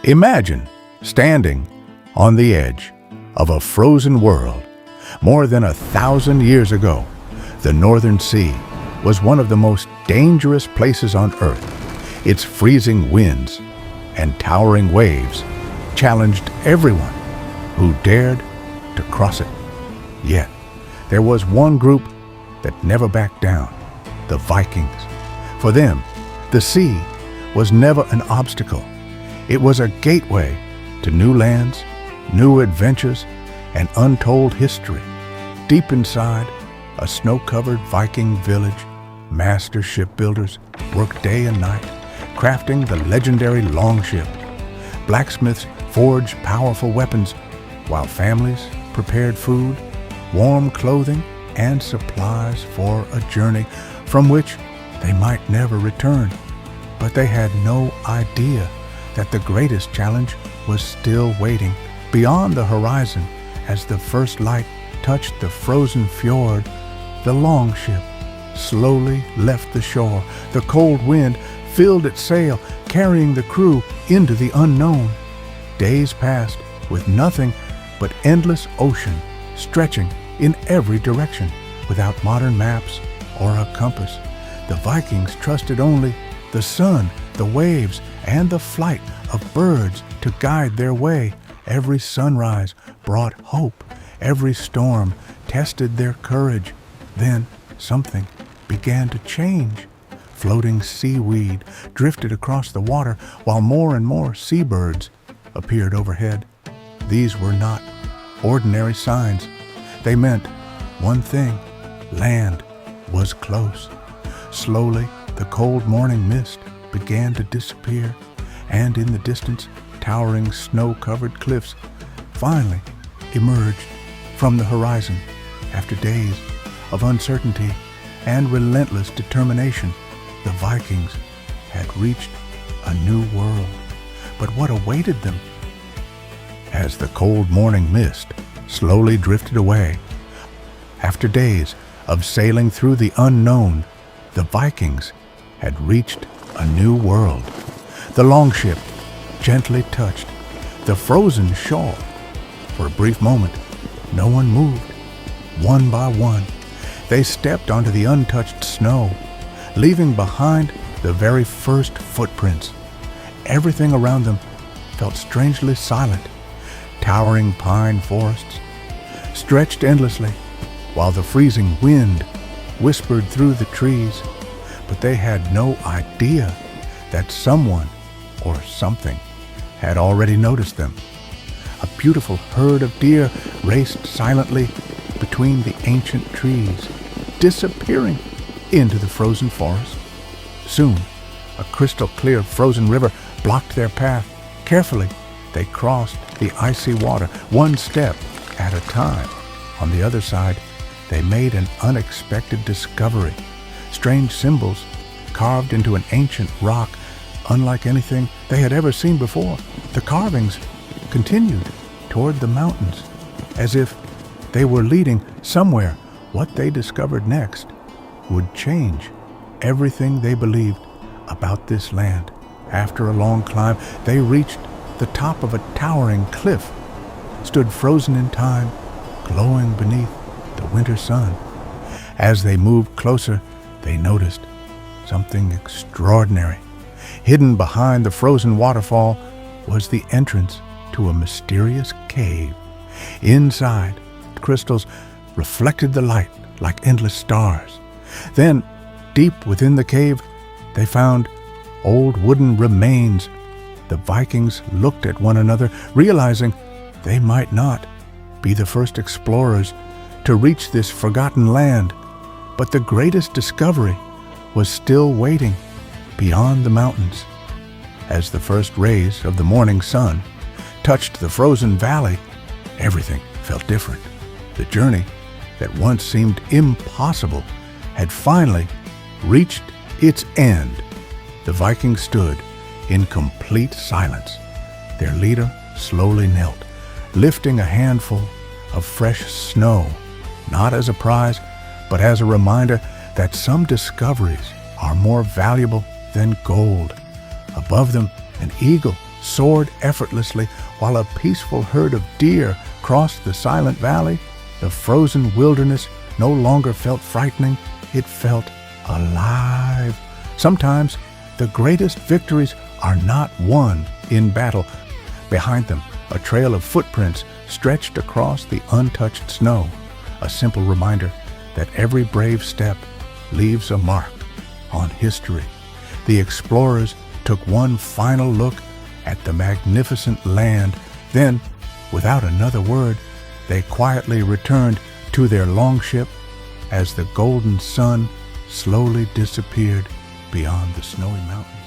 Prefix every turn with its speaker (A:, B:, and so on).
A: Imagine standing on the edge of a frozen world. More than 1,000 years ago, the Northern Sea was one of the most dangerous places on Earth. Its freezing winds and towering waves challenged everyone who dared to cross it. Yet, there was one group that never backed down, the Vikings. For them, the sea was never an obstacle. It was a gateway to new lands, new adventures, and untold history. Deep inside a snow-covered Viking village, master shipbuilders worked day and night, crafting the legendary longship. Blacksmiths forged powerful weapons, while families prepared food, warm clothing, and supplies for a journey from which they might never return. But they had no idea that the greatest challenge was still waiting beyond the horizon. As the first light touched the frozen fjord, the longship slowly left the shore. The cold wind filled its sail, carrying the crew into the unknown. Days passed with nothing but endless ocean stretching in every direction. Without modern maps or a compass, the Vikings trusted only the sun, the waves, and the flight of birds to guide their way. Every sunrise brought hope. Every storm tested their courage. Then something began to change. Floating seaweed drifted across the water, while more and more seabirds appeared overhead. These were not ordinary signs. They meant one thing: land was close. Slowly, the cold morning mist began to disappear, and in the distance, towering snow-covered cliffs finally emerged from the horizon. After days of uncertainty and relentless determination, the Vikings had reached a new world. But what awaited them? As the cold morning mist slowly drifted away, after days of sailing through the unknown, the Vikings had reached a new world. The longship gently touched the frozen shore. For a brief moment, no one moved. One by one, they stepped onto the untouched snow, leaving behind the very first footprints. Everything around them felt strangely silent. Towering pine forests stretched endlessly, while the freezing wind whispered through the trees. But they had no idea that someone or something had already noticed them. A beautiful herd of deer raced silently between the ancient trees, disappearing into the frozen forest. Soon, a crystal-clear frozen river blocked their path. Carefully, they crossed the icy water, one step at a time. On the other side, they made an unexpected discovery. Strange symbols carved into an ancient rock, unlike anything they had ever seen before. The carvings continued toward the mountains, as if they were leading somewhere. What they discovered next would change everything they believed about this land. After a long climb, they reached the top of a towering cliff, stood frozen in time, glowing beneath the winter sun. As they moved closer, they noticed something extraordinary. Hidden behind the frozen waterfall was the entrance to a mysterious cave. Inside, crystals reflected the light like endless stars. Then, deep within the cave, they found old wooden remains. The Vikings looked at one another, realizing they might not be the first explorers to reach this forgotten land. But the greatest discovery was still waiting beyond the mountains. As the first rays of the morning sun touched the frozen valley, everything felt different. The journey that once seemed impossible had finally reached its end. The Vikings stood in complete silence. Their leader slowly knelt, lifting a handful of fresh snow, not as a prize, but as a reminder that some discoveries are more valuable than gold. Above them, an eagle soared effortlessly while a peaceful herd of deer crossed the silent valley, the frozen wilderness no longer felt frightening, it felt alive. Sometimes the greatest victories are not won in battle. Behind them, a trail of footprints stretched across the untouched snow, a simple reminder that every brave step leaves a mark on history. The explorers took one final look at the magnificent land. Then, without another word, they quietly returned to their longship as the golden sun slowly disappeared beyond the snowy mountains.